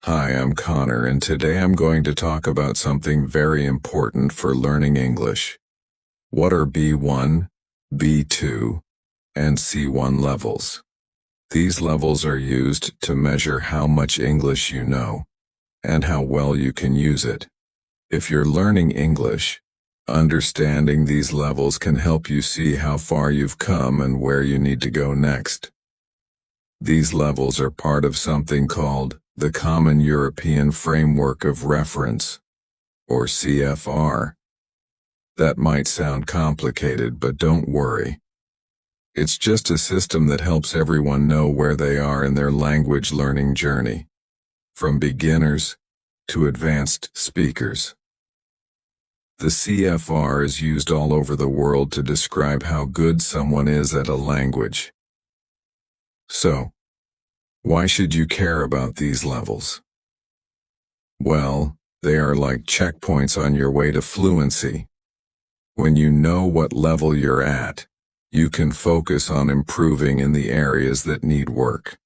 Hi, I'm Connor, and today I'm going to talk about something very important for learning English. What are B1, B2, and C1 levels? These levels are used to measure how much English you know and how well you can use it. If you're learning English, understanding these levels can help you see how far you've come and where you need to go next. These levels are part of something called the Common European Framework of Reference, or CFR. That might sound complicated, but don't worry. It's just a system that helps everyone know where they are in their language learning journey, from beginners to advanced speakers. The CFR is used all over the world to describe how good someone is at a language. So, why should you care about these levels? Well, they are like checkpoints on your way to fluency. When you know what level you're at, you can focus on improving in the areas that need work.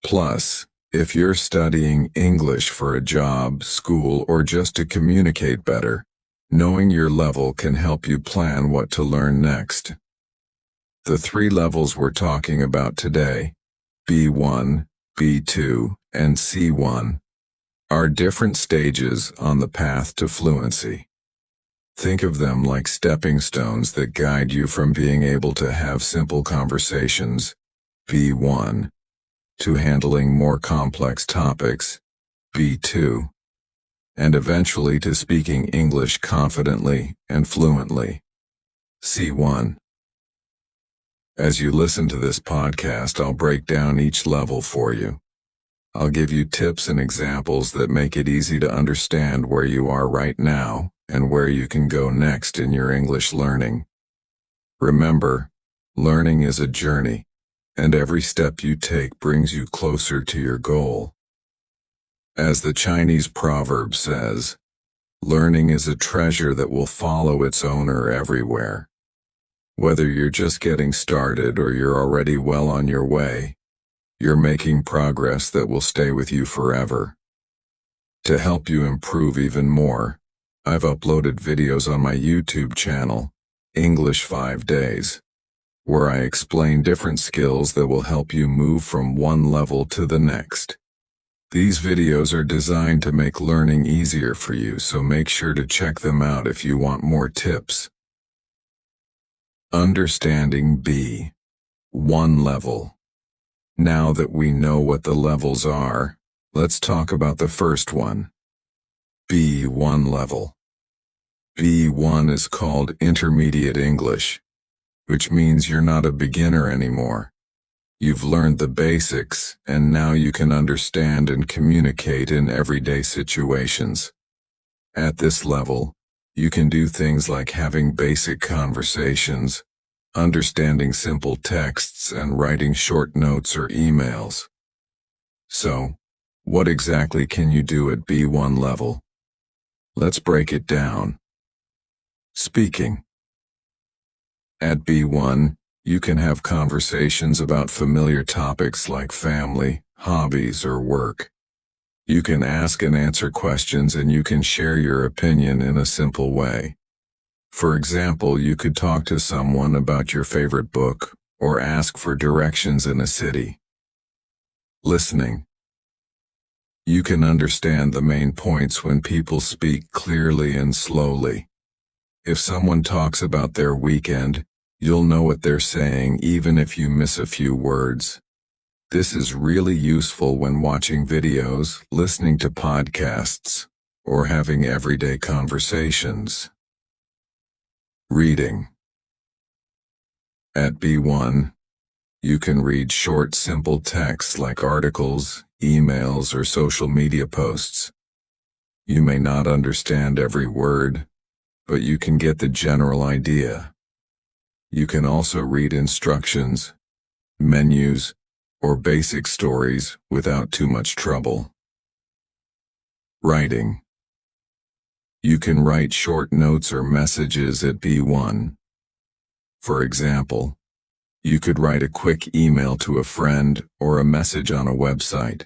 Plus, if you're studying English for a job, school, or just to communicate better, knowing your level can help you plan what to learn next. The three levels we're talking about today, B1, B2, and C1, are different stages on the path to fluency. Think of them like stepping stones that guide you from being able to have simple conversations, B1, to handling more complex topics, B2, and eventually to speaking English confidently and fluently, C1. As you listen to this podcast, I'll break down each level for you. I'll give you tips and examples that make it easy to understand where you are right now and where you can go next in your English learning. Remember, learning is a journey, and every step you take brings you closer to your goal. As the Chinese proverb says, learning is a treasure that will follow its owner everywhere. Whether you're just getting started or you're already well on your way, you're making progress that will stay with you forever. To help you improve even more, I've uploaded videos on my YouTube channel, English 5 Days, where I explain different skills that will help you move from one level to the next. These videos are designed to make learning easier for you, so make sure to check them out if you want more tips. Understanding B1 level. Now that we know what the levels are, let's talk about the first one, B1 level. B1 is called Intermediate English, which means you're not a beginner anymore. You've learned the basics, and now you can understand and communicate in everyday situations. At this level, you can do things like having basic conversations, understanding simple texts, and writing short notes or emails. So, what exactly can you do at B1 level? Let's break it down. Speaking. At B1, you can have conversations about familiar topics like family, hobbies, or work. You can ask and answer questions, and you can share your opinion in a simple way. For example, you could talk to someone about your favorite book or ask for directions in a city. Listening. You can understand the main points when people speak clearly and slowly. If someone talks about their weekend, you'll know what they're saying even if you miss a few words. This is really useful when watching videos, listening to podcasts, or having everyday conversations. Reading. At B1, you can read short, simple texts like articles, emails, or social media posts. You may not understand every word, but you can get the general idea. You can also read instructions, menus, or basic stories without too much trouble. Writing. You can write short notes or messages at B1. For example, you could write a quick email to a friend or a message on a website.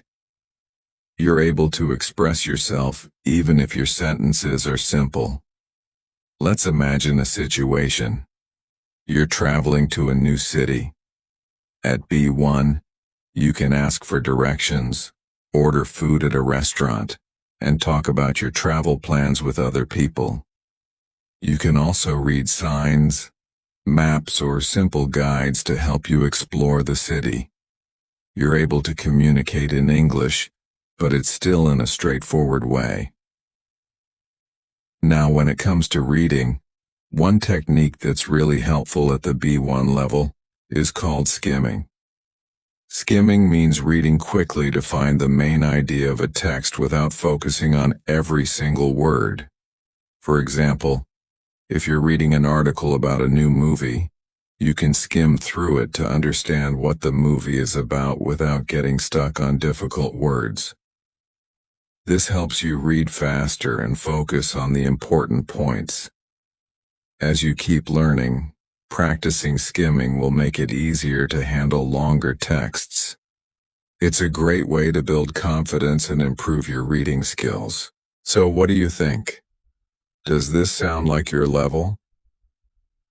You're able to express yourself even if your sentences are simple. Let's imagine a situation. You're traveling to a new city. At B1, you can ask for directions, order food at a restaurant, and talk about your travel plans with other people. You can also read signs, maps, or simple guides to help you explore the city. You're able to communicate in English, but it's still in a straightforward way. Now, when it comes to reading, one technique that's really helpful at the B1 level is called skimming. Skimming means reading quickly to find the main idea of a text without focusing on every single word. For example, if you're reading an article about a new movie, you can skim through it to understand what the movie is about without getting stuck on difficult words. This helps you read faster and focus on the important points. As you keep learning, practicing skimming will make it easier to handle longer texts. It's a great way to build confidence and improve your reading skills. So what do you think? Does this sound like your level?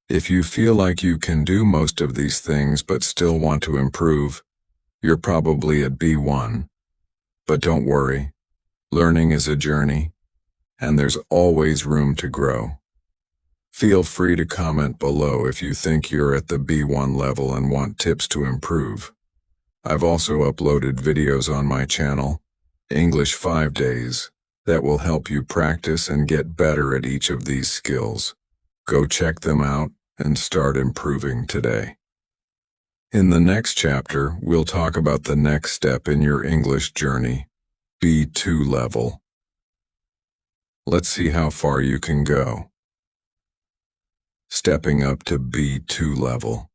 If you feel like you can do most of these things but still want to improve, you're probably at B1. But don't worry, learning is a journey, and there's always room to grow. Feel free to comment below if you think you're at the B1 level and want tips to improve. I've also uploaded videos on my channel, English 5 Days, that will help you practice and get better at each of these skills. Go check them out and start improving today. In the next chapter, we'll talk about the next step in your English journey, B2 level. Let's see how far you can go. Stepping up to B2 level.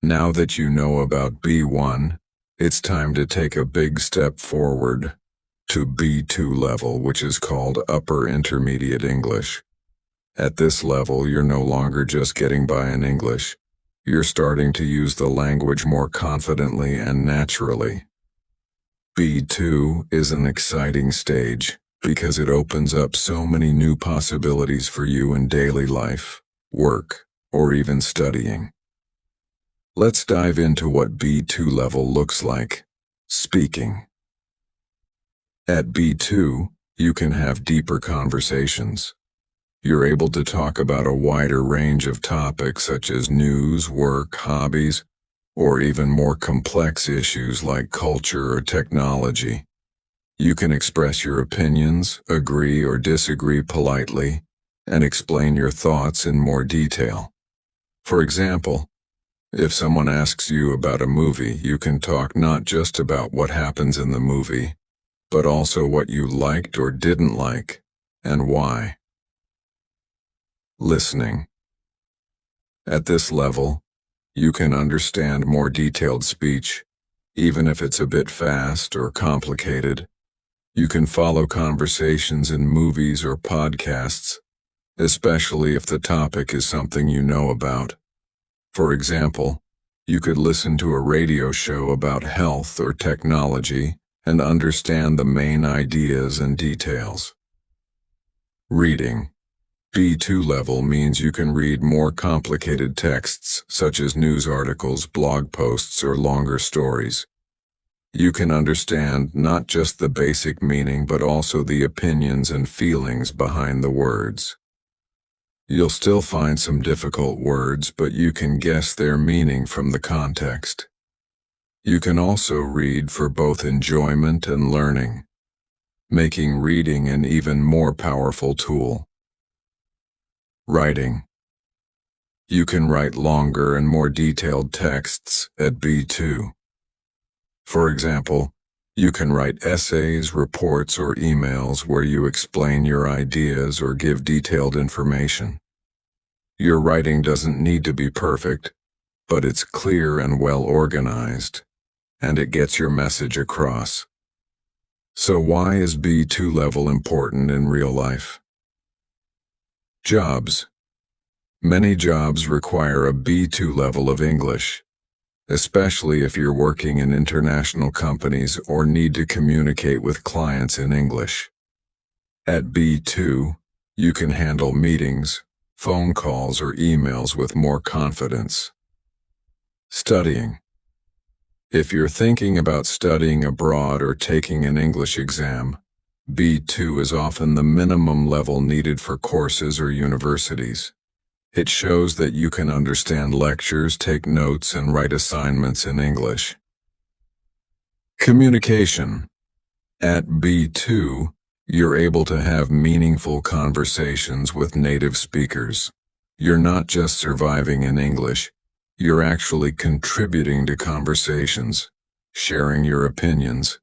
Now that you know about B1, it's time to take a big step forward to B2 level, which is called Upper Intermediate English. At this level, you're no longer just getting by in English. You're starting to use the language more confidently and naturally. B2 is an exciting stage because it opens up so many new possibilities for you in daily life, work, or even studying. Let's dive into what B2 level looks like. Speaking. At B2, you can have deeper conversations. You're able to talk about a wider range of topics such as news, work, hobbies, or even more complex issues like culture or technology. You can express your opinions, agree or disagree politely, and explain your thoughts in more detail. For example, if someone asks you about a movie, you can talk not just about what happens in the movie, but also what you liked or didn't like, and why. Listening. At this level, you can understand more detailed speech, even if it's a bit fast or complicated. You can follow conversations in movies or podcasts, especially if the topic is something you know about. For example, you could listen to a radio show about health or technology and understand the main ideas and details. Reading. B2 level means you can read more complicated texts such as news articles, blog posts, or longer stories. You can understand not just the basic meaning but also the opinions and feelings behind the words. You'll still find some difficult words, but you can guess their meaning from the context. You can also read for both enjoyment and learning, making reading an even more powerful tool. Writing. You can write longer and more detailed texts at B2. For example, you can write essays, reports, or emails where you explain your ideas or give detailed information. Your writing doesn't need to be perfect, but it's clear and well organized, and it gets your message across. So why is B2 level important in real life? Jobs. Many jobs require a B2 level of English. especially if you're working in international companies or need to communicate with clients in English. At B2, you can handle meetings, phone calls, or emails with more confidence. Studying. If you're thinking about studying abroad or taking an English exam, B2 is often the minimum level needed for courses or universities. It shows that you can understand lectures, take notes, and write assignments in English. Communication. At B2, you're able to have meaningful conversations with native speakers. You're not just surviving in English, you're actually contributing to conversations, sharing your opinions,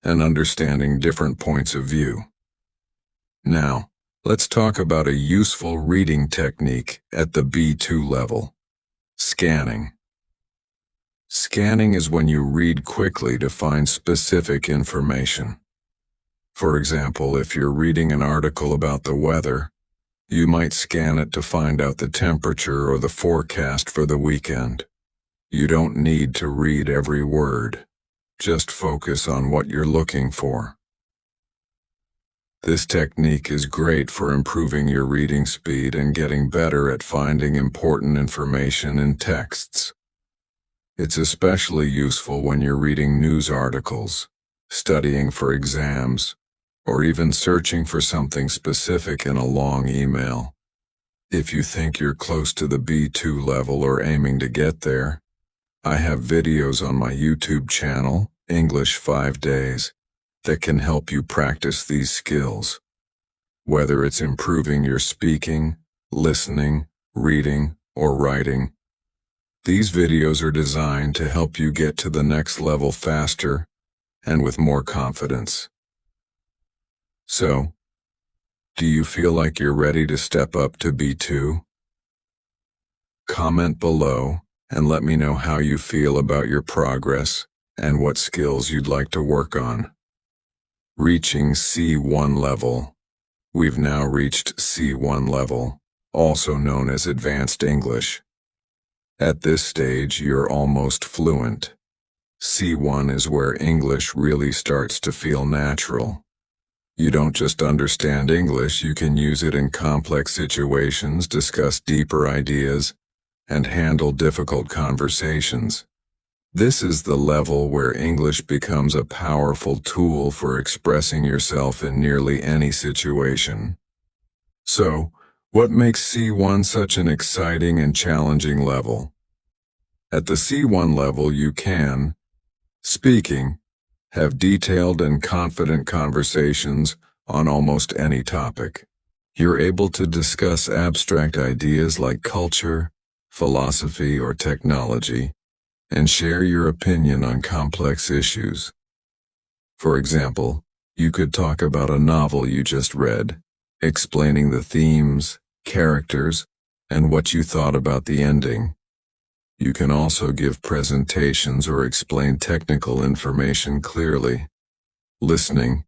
and understanding different points of view. Now, let's talk about a useful reading technique at the B2 level. Scanning. Scanning is when you read quickly to find specific information. For example, if you're reading an article about the weather, you might scan it to find out the temperature or the forecast for the weekend. You don't need to read every word. Just focus on what you're looking for. This technique is great for improving your reading speed and getting better at finding important information in texts. It's especially useful when you're reading news articles, studying for exams, or even searching for something specific in a long email. If you think you're close to the B2 level or aiming to get there, I have videos on my YouTube channel, English 5 Days, that can help you practice these skills. Whether it's improving your speaking, listening, reading, or writing, these videos are designed to help you get to the next level faster and with more confidence. So, do you feel like you're ready to step up to B2? Comment below and let me know how you feel about your progress and what skills you'd like to work on. Reaching C1 level. We've now reached C1 level, also known as Advanced English. At this stage, you're almost fluent. C1 is where English really starts to feel natural. You don't just understand English, you can use it in complex situations, discuss deeper ideas, and handle difficult conversations. This is the level where English becomes a powerful tool for expressing yourself in nearly any situation. So, what makes C1 such an exciting and challenging level? At the C1 level, you can, speaking, have detailed and confident conversations on almost any topic. You're able to discuss abstract ideas like culture, philosophy, or technology, and share your opinion on complex issues. For example, you could talk about a novel you just read, explaining the themes, characters, and what you thought about the ending. You can also give presentations or explain technical information clearly. Listening.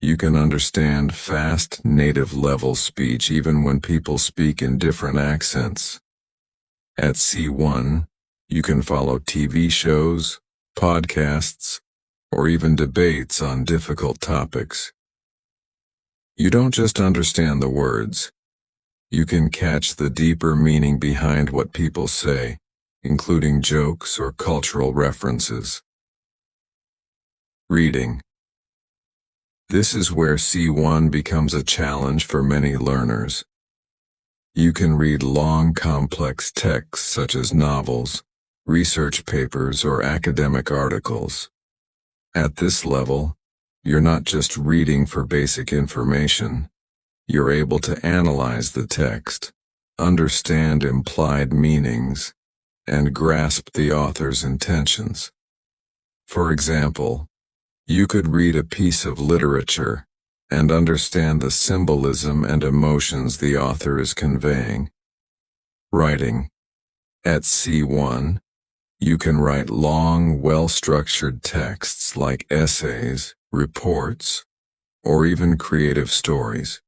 You can understand fast, native-level speech even when people speak in different accents. At C1, you can follow TV shows, podcasts, or even debates on difficult topics. You don't just understand the words. You can catch the deeper meaning behind what people say, including jokes or cultural references. Reading. This is where C1 becomes a challenge for many learners. You can read long, complex texts such as novels, research papers, or academic articles. At this level, you're not just reading for basic information. You're able to analyze the text, understand implied meanings, and grasp the author's intentions. For example, you could read a piece of literature and understand the symbolism and emotions the author is conveying. Writing. At C1, you can write long, well-structured texts like essays, reports, or even creative stories.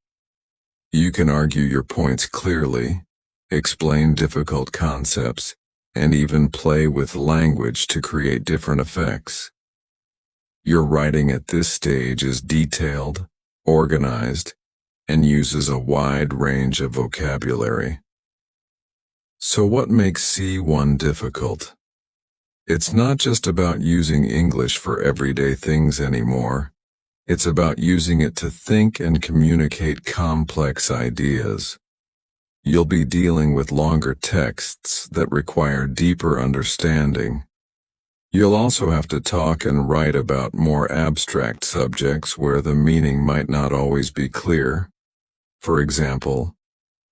You can argue your points clearly, explain difficult concepts, and even play with language to create different effects. Your writing at this stage is detailed, organized, and uses a wide range of vocabulary. So what makes C1 difficult? It's not just about using English for everyday things anymore. It's about using it to think and communicate complex ideas. You'll be dealing with longer texts that require deeper understanding. You'll also have to talk and write about more abstract subjects where the meaning might not always be clear. For example,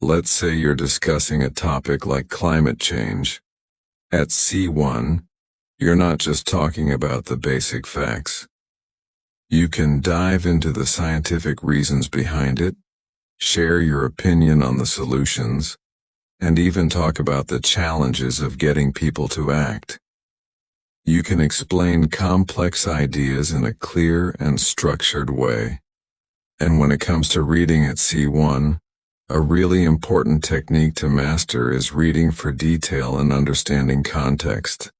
let's say you're discussing a topic like climate change. At C1, you're not just talking about the basic facts. You can dive into the scientific reasons behind it, share your opinion on the solutions, and even talk about the challenges of getting people to act. You can explain complex ideas in a clear and structured way. And when it comes to reading at C1, a really important technique to master is reading for detail and understanding context.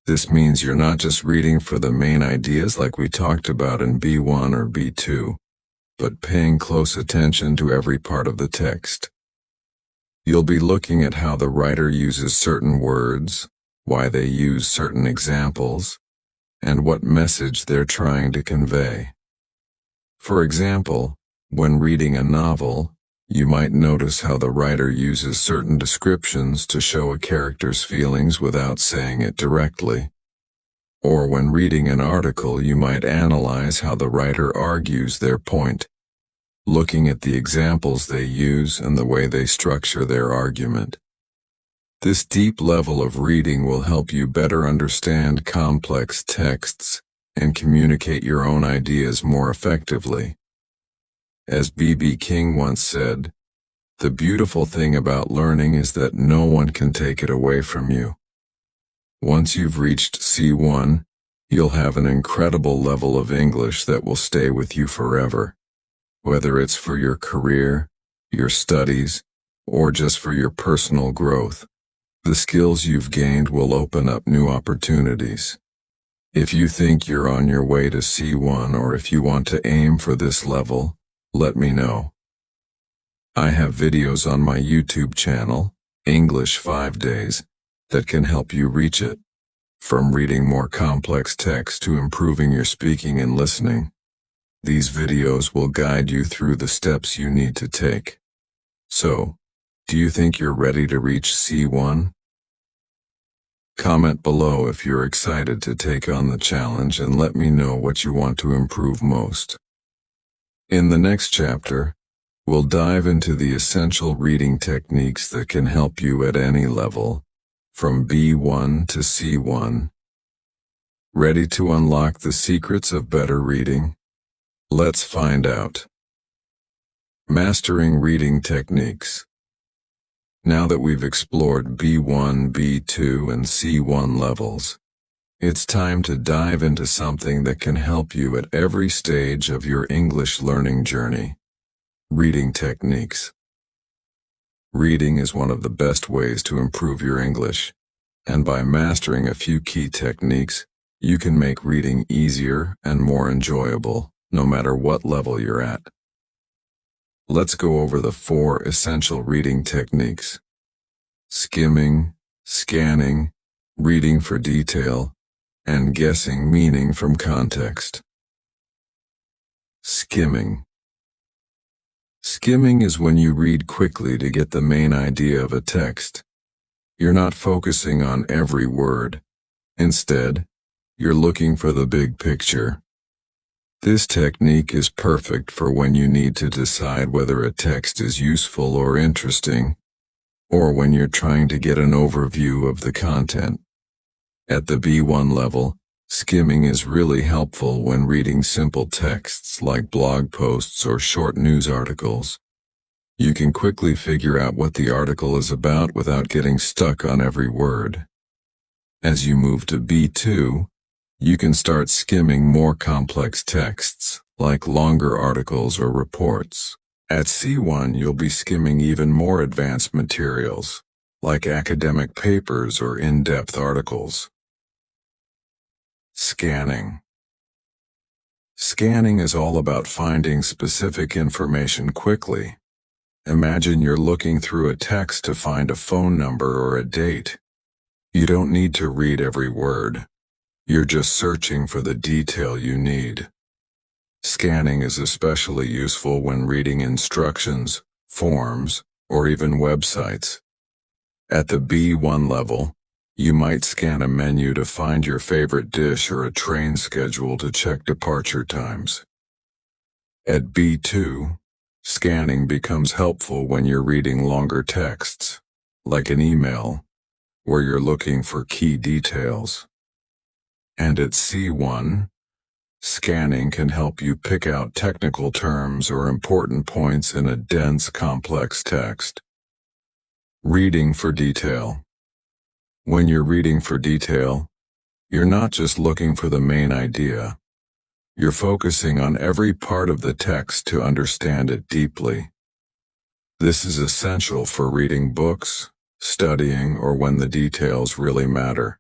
This means you're not just reading for the main ideas like we talked about in B1 or B2, but paying close attention to every part of the text. You'll be looking at how the writer uses certain words, why they use certain examples, and what message they're trying to convey. For example, when reading a novel, you might notice how the writer uses certain descriptions to show a character's feelings without saying it directly. Or when reading an article, you might analyze how the writer argues their point, looking at the examples they use and the way they structure their argument. This deep level of reading will help you better understand complex texts and communicate your own ideas more effectively. As B.B. King once said, "The beautiful thing about learning is that no one can take it away from you." Once you've reached C1, you'll have an incredible level of English that will stay with you forever. Whether it's for your career, your studies, or just for your personal growth, the skills you've gained will open up new opportunities. If you think you're on your way to C1 or if you want to aim for this level, let me know. I have videos on my YouTube channel, English 5 Days, that can help you reach it. From reading more complex text to improving your speaking and listening. These videos will guide you through the steps you need to take. So, do you think you're ready to reach C1? Comment below if you're excited to take on the challenge and let me know what you want to improve most. In the next chapter, we'll dive into the essential reading techniques that can help you at any level, from B1 to C1. Ready to unlock the secrets of better reading? Let's find out. Mastering reading techniques. Now that we've explored B1, B2, and C1 levels, it's time to dive into something that can help you at every stage of your English learning journey. Reading techniques. Reading is one of the best ways to improve your English, and by mastering a few key techniques, you can make reading easier and more enjoyable, no matter what level you're at. Let's go over the 4 essential reading techniques: skimming, scanning, reading for detail, and guessing meaning from context. Skimming. Skimming is when you read quickly to get the main idea of a text. You're not focusing on every word. Instead, you're looking for the big picture. This technique is perfect for when you need to decide whether a text is useful or interesting, or when you're trying to get an overview of the content. At the B1 level, skimming is really helpful when reading simple texts like blog posts or short news articles. You can quickly figure out what the article is about without getting stuck on every word. As you move to B2, you can start skimming more complex texts, like longer articles or reports. At C1, you'll be skimming even more advanced materials, like academic papers or in-depth articles. Scanning. Scanning is all about finding specific information quickly. Imagine you're looking through a text to find a phone number or a date. You don't need to read every word. You're just searching for the detail you need. Scanning is especially useful when reading instructions, forms, or even websites. At the B1 level, you might scan a menu to find your favorite dish or a train schedule to check departure times. At B2, scanning becomes helpful when you're reading longer texts, like an email, where you're looking for key details. And at C1, scanning can help you pick out technical terms or important points in a dense, complex text. Reading for detail. When you're reading for detail, you're not just looking for the main idea. You're focusing on every part of the text to understand it deeply. This is essential for reading books, studying, or when the details really matter.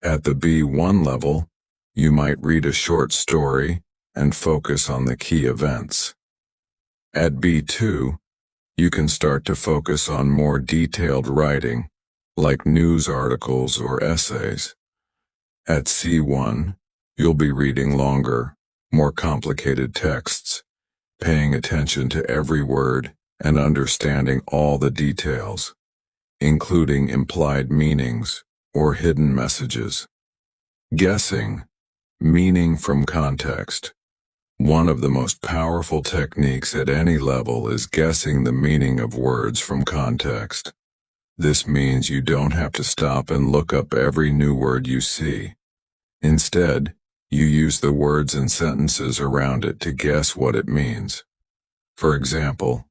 At the B1 level, you might read a short story and focus on the key events. At B2, you can start to focus on more detailed writing, like news articles or essays. At C1, you'll be reading longer, more complicated texts, paying attention to every word and understanding all the details, including implied meanings or hidden messages. Guessing. Meaning from context. One of the most powerful techniques at any level is guessing the meaning of words from context. This means you don't have to stop and look up every new word you see. Instead, you use the words and sentences around it to guess what it means. For example,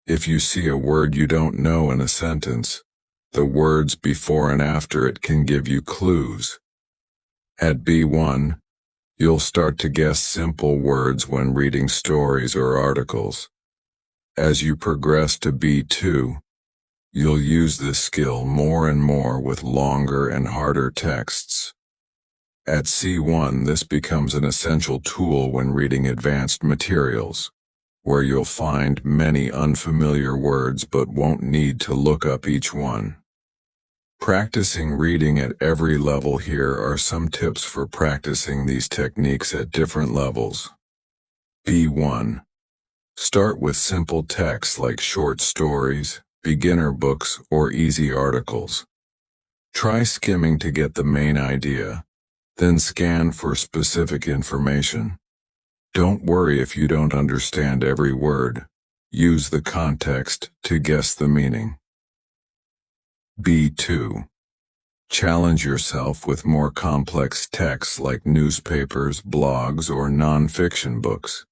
if you see a word you don't know in a sentence, the words before and after it can give you clues. At B1, you'll start to guess simple words when reading stories or articles. As you progress to B2, you'll use this skill more and more with longer and harder texts. At C1, this becomes an essential tool when reading advanced materials, where you'll find many unfamiliar words but won't need to look up each one. Practicing reading at every level. Here are some tips for practicing these techniques at different levels. B1. Start with simple texts like short stories, beginner books, or easy articles. Try skimming to get the main idea, then scan for specific information. Don't worry if you don't understand every word. Use the context to guess the meaning. B2. Challenge yourself with more complex texts like newspapers, blogs, or non-fiction books.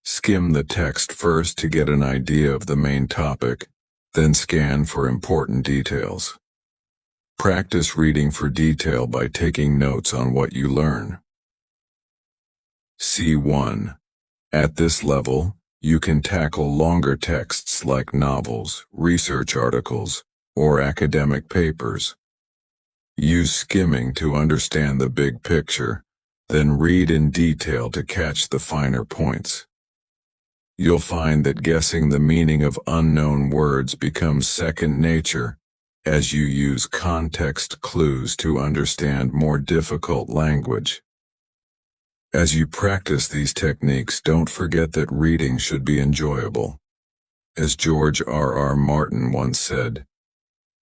Skim the text first to get an idea of the main topic, then scan for important details. Practice reading for detail by taking notes on what you learn. C1. At this level, you can tackle longer texts like novels, research articles, or academic papers. Use skimming to understand the big picture, then read in detail to catch the finer points. You'll find that guessing the meaning of unknown words becomes second nature as you use context clues to understand more difficult language. As you practice these techniques, don't forget that reading should be enjoyable. As George R.R. Martin once said,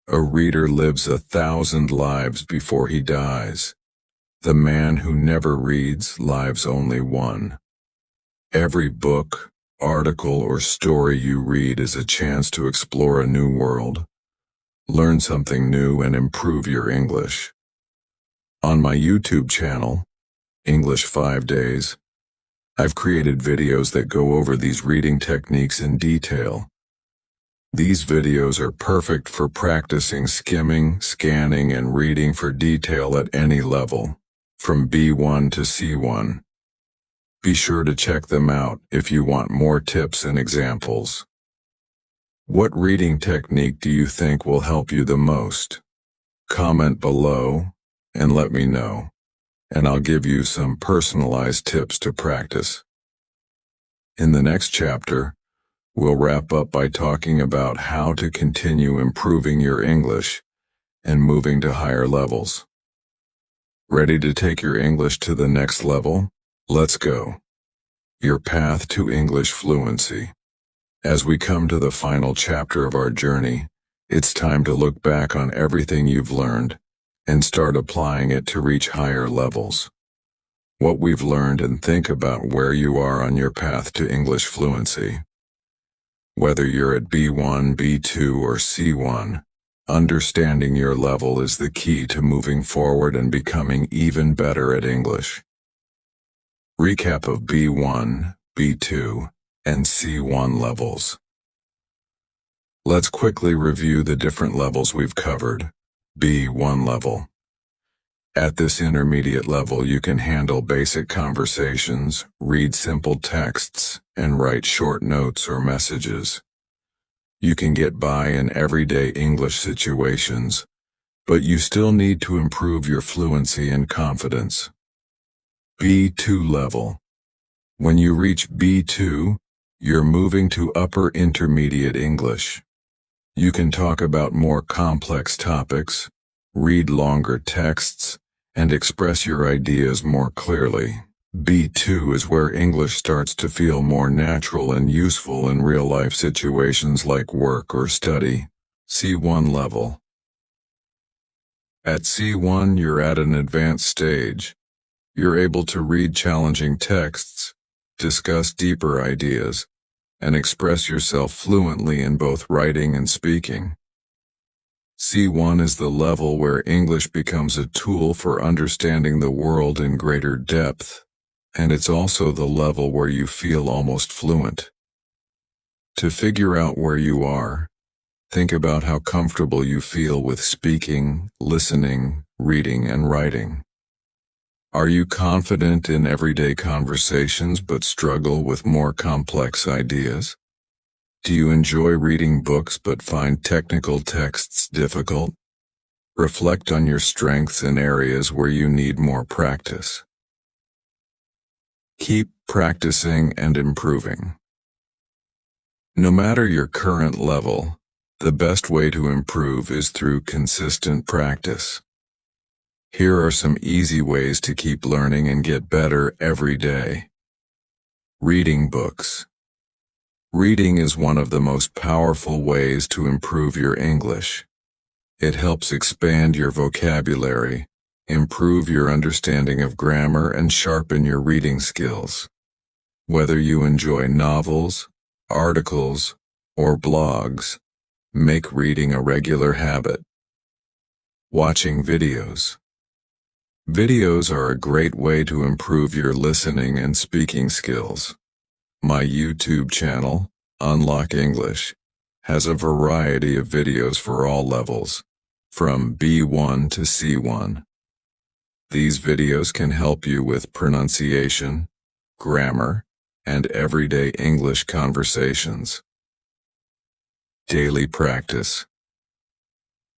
"A reader lives 1,000 lives before he dies. The man who never reads lives only one." Every book, article, or story you read is a chance to explore a new world, learn something new, and improve your English. On my YouTube channel, English 5 Days, I've created videos that go over these reading techniques in detail. These videos are perfect for practicing skimming, scanning, and reading for detail at any level, from B1 to C1. Be sure to check them out if you want more tips and examples. What reading technique do you think will help you the most? Comment below and let me know, and I'll give you some personalized tips to practice. In the next chapter, we'll wrap up by talking about how to continue improving your English and moving to higher levels. Ready to take your English to the next level? Let's go. Your path to English fluency. As we come to the final chapter of our journey, it's time to look back on everything you've learned and start applying it to reach higher levels. What we've learned and think about where you are on your path to English fluency. Whether you're at B1, B2, or C1, understanding your level is the key to moving forward and becoming even better at English. Recap of B1, B2, and C1 levels. Let's quickly review the different levels we've covered. B1 level. At this intermediate level, you can handle basic conversations, read simple texts, and write short notes or messages. You can get by in everyday English situations, but you still need to improve your fluency and confidence. B2 level. When you reach B2, you're moving to upper intermediate English. You can talk about more complex topics, read longer texts, and express your ideas more clearly. B2 is where English starts to feel more natural and useful in real-life situations like work or study. C1 level. At C1, you're at an advanced stage. You're able to read challenging texts, discuss deeper ideas, and express yourself fluently in both writing and speaking. C1 is the level where English becomes a tool for understanding the world in greater depth, and it's also the level where you feel almost fluent. To figure out where you are, think about how comfortable you feel with speaking, listening, reading, and writing. Are you confident in everyday conversations but struggle with more complex ideas? Do you enjoy reading books but find technical texts difficult? Reflect on your strengths and areas where you need more practice. Keep practicing and improving. No matter your current level, the best way to improve is through consistent practice. Here are some easy ways to keep learning and get better every day. Reading books. Reading is one of the most powerful ways to improve your English. It helps expand your vocabulary, improve your understanding of grammar, and sharpen your reading skills. Whether you enjoy novels, articles, or blogs, make reading a regular habit. Watching videos. Videos are a great way to improve your listening and speaking skills. My YouTube channel, Unlock English, has a variety of videos for all levels, from B1 to C1. These videos can help you with pronunciation, grammar, and everyday English conversations. Daily practice.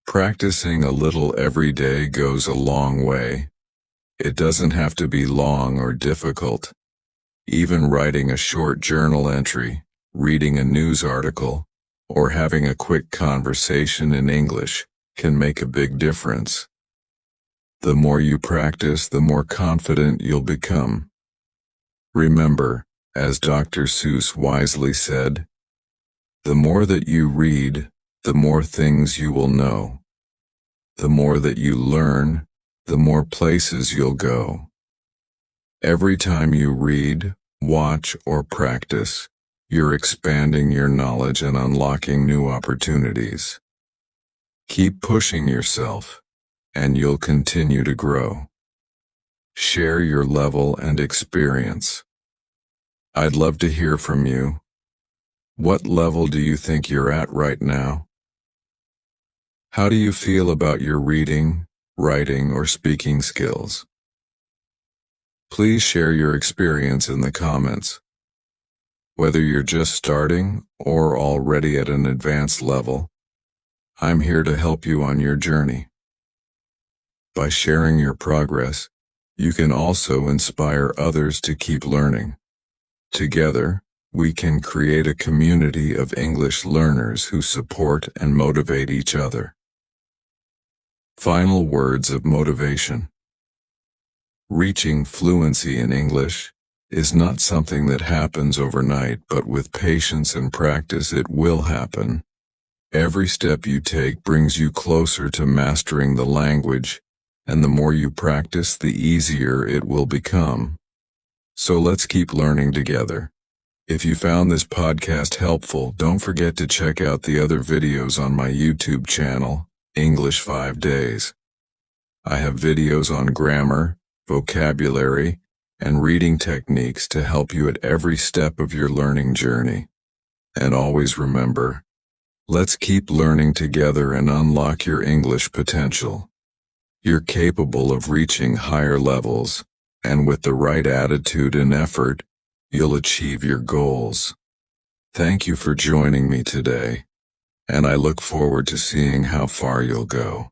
Practicing a little every day goes a long way. It doesn't have to be long or difficult. Even writing a short journal entry, reading a news article, or having a quick conversation in English can make a big difference. The more you practice, the more confident you'll become. Remember, as Dr. Seuss wisely said, the more that you read, the more things you will know. The more that you learn, the more places you'll go. Every time you read, watch, or practice, you're expanding your knowledge and unlocking new opportunities. Keep pushing yourself, and you'll continue to grow. Share your level and experience. I'd love to hear from you. What level do you think you're at right now? How do you feel about your reading, writing, or speaking skills? Please share your experience in the comments. Whether you're just starting or already at an advanced level, I'm here to help you on your journey. By sharing your progress, you can also inspire others to keep learning. Together, we can create a community of English learners who support and motivate each other. Final words of motivation. Reaching fluency in English is not something that happens overnight, but with patience and practice it will happen. Every step you take brings you closer to mastering the language, and the more you practice, the easier it will become. So let's keep learning together. If you found this podcast helpful, don't forget to check out the other videos on my YouTube channel, English 5 Days. I have videos on grammar, vocabulary, and reading techniques to help you at every step of your learning journey. And always remember, let's keep learning together and unlock your English potential. You're capable of reaching higher levels, and with the right attitude and effort, you'll achieve your goals. Thank you for joining me today, and I look forward to seeing how far you'll go.